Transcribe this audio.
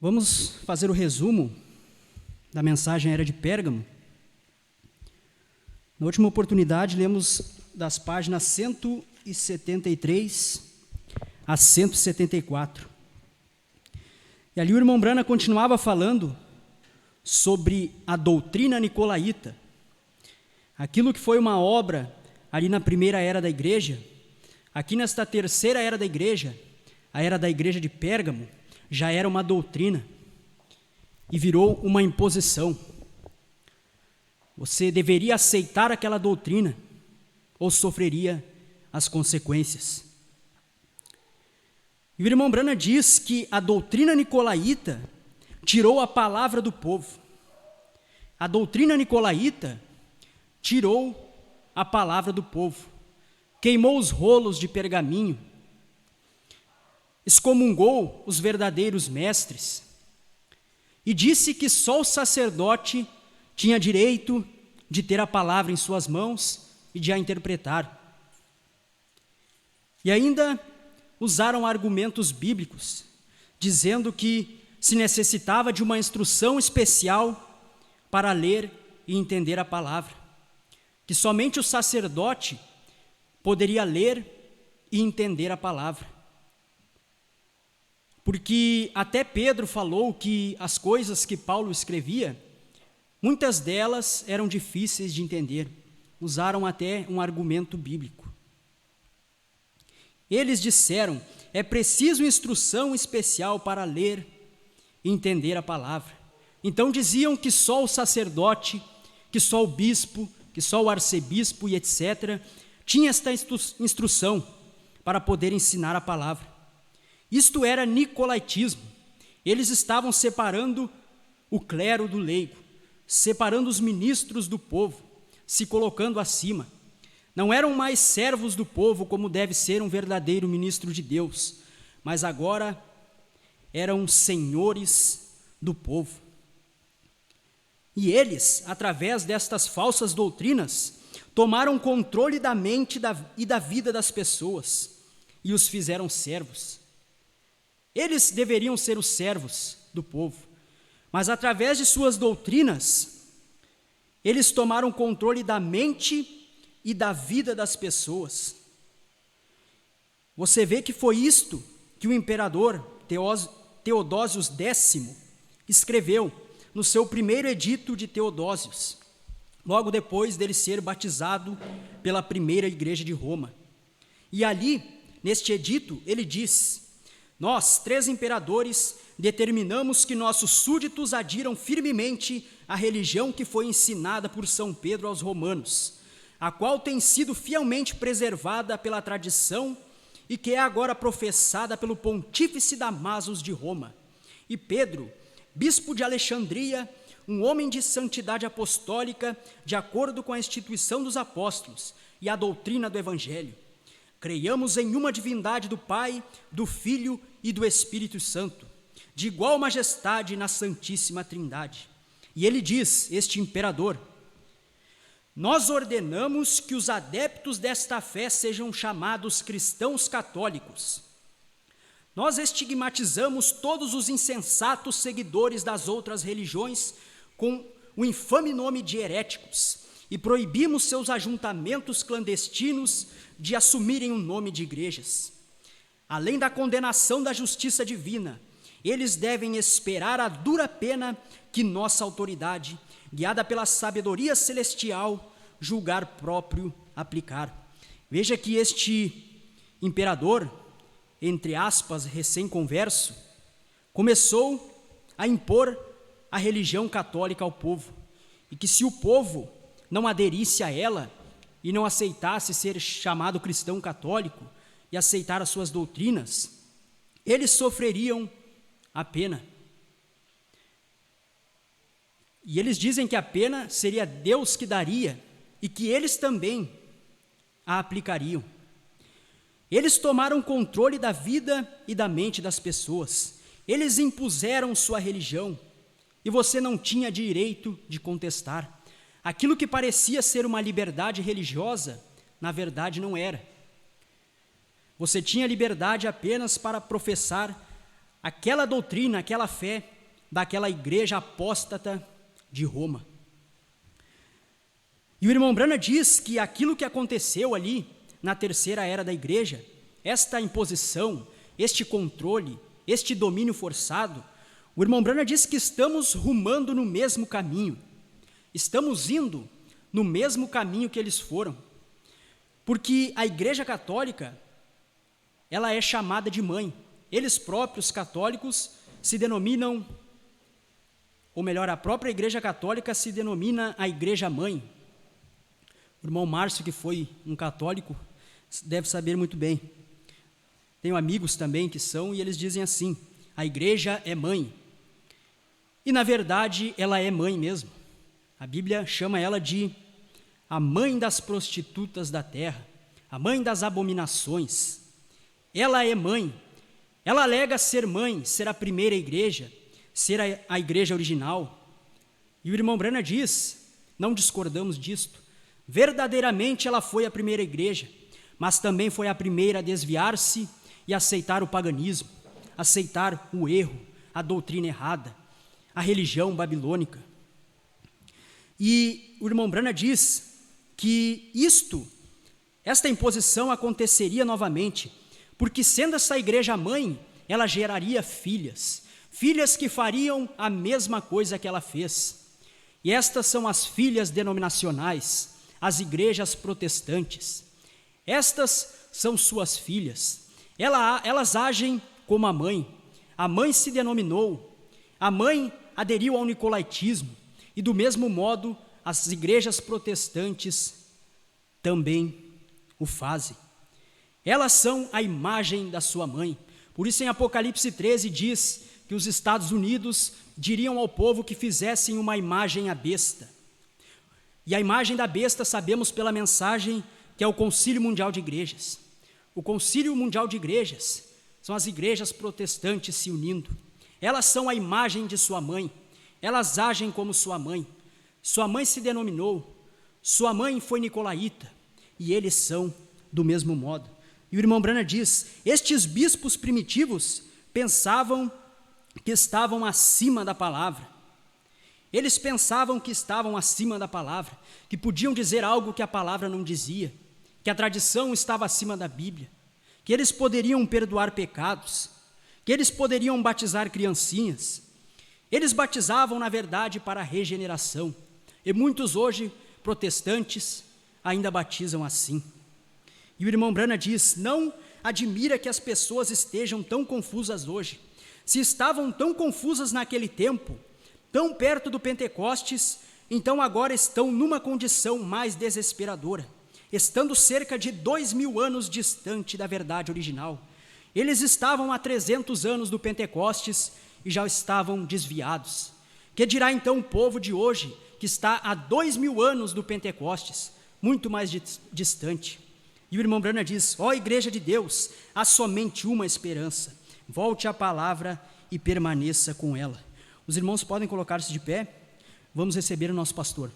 Vamos fazer o resumo da mensagem à era de Pérgamo. Na última oportunidade, lemos das páginas 173 a 174. E ali o irmão Brana continuava falando sobre a doutrina nicolaíta, aquilo que foi uma obra ali na primeira era da igreja. Aqui nesta terceira era da igreja, a era da igreja de Pérgamo, já era uma doutrina e virou uma imposição. Você deveria aceitar aquela doutrina ou sofreria as consequências. E o irmão Brana diz que a doutrina nicolaíta tirou a palavra do povo. A doutrina nicolaíta tirou a palavra do povo, queimou os rolos de pergaminho, excomungou os verdadeiros mestres e disse que só o sacerdote tinha direito de ter a palavra em suas mãos e de a interpretar. E ainda usaram argumentos bíblicos, dizendo que se necessitava de uma instrução especial para ler e entender a palavra, que somente o sacerdote poderia ler e entender a palavra. Porque até Pedro falou que as coisas que Paulo escrevia, muitas delas eram difíceis de entender. Usaram até um argumento bíblico. Eles disseram, é preciso instrução especial para ler e entender a palavra. Então diziam que só o sacerdote, que só o bispo, que só o arcebispo e etc., tinha esta instrução para poder ensinar a palavra. Isto era nicolaítismo. Eles estavam separando o clero do leigo, separando os ministros do povo, se colocando acima. Não eram mais servos do povo, como deve ser um verdadeiro ministro de Deus, mas agora eram senhores do povo. E eles, através destas falsas doutrinas, tomaram controle da mente e da vida das pessoas e os fizeram servos. Eles deveriam ser os servos do povo, mas através de suas doutrinas, eles tomaram controle da mente e da vida das pessoas. Você vê que foi isto que o imperador Teodósios X escreveu no seu primeiro edito de Teodósios, logo depois dele ser batizado pela primeira igreja de Roma. E ali, neste edito, ele diz: nós, 3 imperadores, determinamos que nossos súditos adiram firmemente à religião que foi ensinada por São Pedro aos romanos, a qual tem sido fielmente preservada pela tradição e que é agora professada pelo pontífice Damasus de Roma. E Pedro, bispo de Alexandria, um homem de santidade apostólica, de acordo com a instituição dos apóstolos e a doutrina do Evangelho. Creiamos em uma divindade do Pai, do Filho e do Espírito Santo, de igual majestade na Santíssima Trindade. E ele diz, este imperador: nós ordenamos que os adeptos desta fé sejam chamados cristãos católicos. Nós estigmatizamos todos os insensatos seguidores das outras religiões com o infame nome de heréticos e proibimos seus ajuntamentos clandestinos de assumirem o nome de igrejas. Além da condenação da justiça divina, eles devem esperar a dura pena que nossa autoridade, guiada pela sabedoria celestial, julgar próprio aplicar. Veja que este imperador, entre aspas, recém-converso, começou a impor a religião católica ao povo, e que se o povo não aderisse a ela e não aceitasse ser chamado cristão católico e aceitar as suas doutrinas, eles sofreriam a pena. E eles dizem que a pena seria Deus que daria e que eles também a aplicariam. Eles tomaram controle da vida e da mente das pessoas. Eles impuseram sua religião e você não tinha direito de contestar. Aquilo que parecia ser uma liberdade religiosa, na verdade não era. Você tinha liberdade apenas para professar aquela doutrina, aquela fé daquela igreja apóstata de Roma. E o irmão Branham diz que aquilo que aconteceu ali na terceira era da igreja, esta imposição, este controle, este domínio forçado, o irmão Branham diz que estamos rumando no mesmo caminho, estamos indo no mesmo caminho que eles foram, porque a igreja católica, ela é chamada de mãe. Eles próprios católicos se denominam, ou melhor, a própria igreja católica se denomina a igreja mãe. O irmão Márcio, que foi um católico, deve saber muito bem. Tenho amigos também que são, e eles dizem assim: a igreja é mãe. E na verdade ela é mãe mesmo. A Bíblia chama ela de a mãe das prostitutas da terra, a mãe das abominações. Ela é mãe. Ela alega ser mãe, ser a primeira igreja, ser a igreja original. E o irmão Branham diz, não discordamos disto, verdadeiramente ela foi a primeira igreja, mas também foi a primeira a desviar-se e aceitar o paganismo, aceitar o erro, a doutrina errada, a religião babilônica. E o irmão Branham diz que esta imposição aconteceria novamente, porque sendo essa igreja mãe, ela geraria filhas que fariam a mesma coisa que ela fez. E estas são as filhas denominacionais, as igrejas protestantes. Estas são suas filhas. Elas agem como a mãe. A mãe se denominou, a mãe aderiu ao nicolaítismo, e do mesmo modo as igrejas protestantes também o fazem. Elas são a imagem da sua mãe. Por isso em Apocalipse 13 diz que os Estados Unidos diriam ao povo que fizessem uma imagem à besta. E a imagem da besta sabemos pela mensagem que é o Concílio Mundial de Igrejas. O Concílio Mundial de Igrejas são as igrejas protestantes se unindo. Elas são a imagem de sua mãe. Elas agem como sua mãe. Sua mãe se denominou, sua mãe foi nicolaíta, e eles são do mesmo modo. E o irmão Branham diz, estes bispos primitivos pensavam que estavam acima da palavra. Eles pensavam que estavam acima da palavra, que podiam dizer algo que a palavra não dizia, que a tradição estava acima da Bíblia, que eles poderiam perdoar pecados, que eles poderiam batizar criancinhas. Eles batizavam, na verdade, para a regeneração. E muitos hoje, protestantes, ainda batizam assim. E o irmão Branham diz, não admira que as pessoas estejam tão confusas hoje. Se estavam tão confusas naquele tempo, tão perto do Pentecostes, então agora estão numa condição mais desesperadora, estando cerca de 2000 anos distante da verdade original. Eles estavam há 300 anos do Pentecostes e já estavam desviados. Que dirá então o povo de hoje, que está há 2000 anos do Pentecostes, muito mais distante? E o irmão Branham diz, ó igreja de Deus, há somente uma esperança, volte à palavra e permaneça com ela. Os irmãos podem colocar-se de pé, vamos receber o nosso pastor.